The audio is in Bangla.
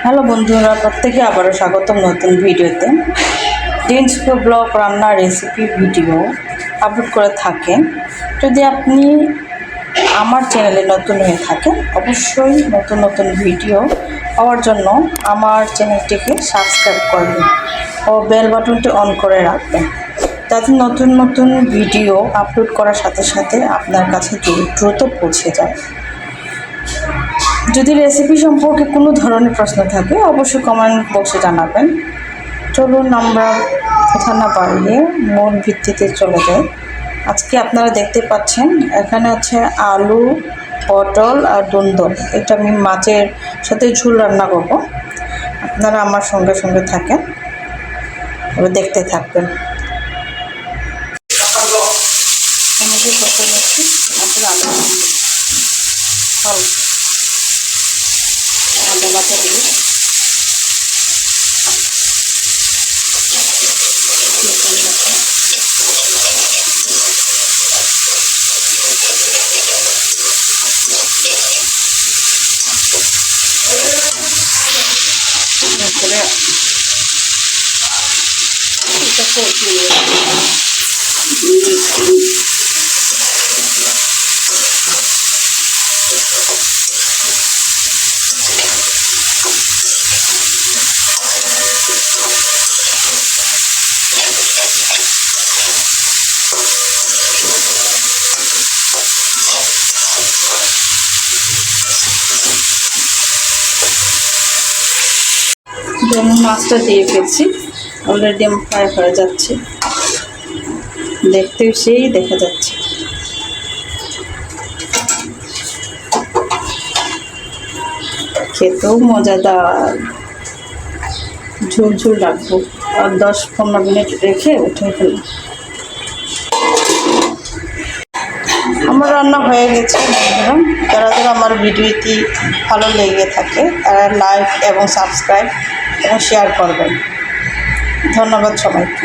হ্যালো বন্ধুরা, প্রত্যেকে আবারও স্বাগতম নতুন ভিডিওতে। ডিন্সকো ব্লগ রান্না রেসিপি ভিডিও আপলোড করে থাকেন। যদি আপনি আমার চ্যানেলে নতুন হয়ে থাকেন, অবশ্যই নতুন নতুন ভিডিও পাওয়ার জন্য আমার চ্যানেলটিকে সাবস্ক্রাইব করবেন ও বেল বাটনটি অন করে রাখবেন, যাতে নতুন নতুন ভিডিও আপলোড করার সাথে সাথে আপনার কাছে দ্রুত পৌঁছে যায়। যদি রেসিপি সম্পর্কে কোনো ধরনের প্রশ্ন থাকে অবশ্যই কমেন্ট বক্সে জানাবেন। চলুন আমরা কথা না বাড়িয়ে মূল ভিত্তিতে চলে যাই। আজকে আপনারা দেখতে পাচ্ছেন এখানে আছে আলু, পটল আর দুন্দল। এটা আমি মাছের সাথে ঝোল রান্না করব। আপনারা আমার সঙ্গে সঙ্গে থাকেন, এবার দেখতে থাকবেন। আমাকে কত নিচ্ছি আপনার আলু আদা বাটা দিই, তারপরে এটা কষিয়ে যেমন মাছটা দিয়ে ফেলছি, অলরেডি ফ্রাই হয়ে যাচ্ছে, দেখতেও সেই দেখা যাচ্ছে। খেতেও মজাদার, ঝোল ঝোল রাখবো আর 10-15 মিনিট রেখে উঠে ফেলবো। আমার রান্না হয়ে গেছে। বন্ধুরা, যারা যারা আমার ভিডিওটি ভালো লেগে থাকে তারা লাইক এবং সাবস্ক্রাইব এবং শেয়ার করবেন। ধন্যবাদ সবাইকে।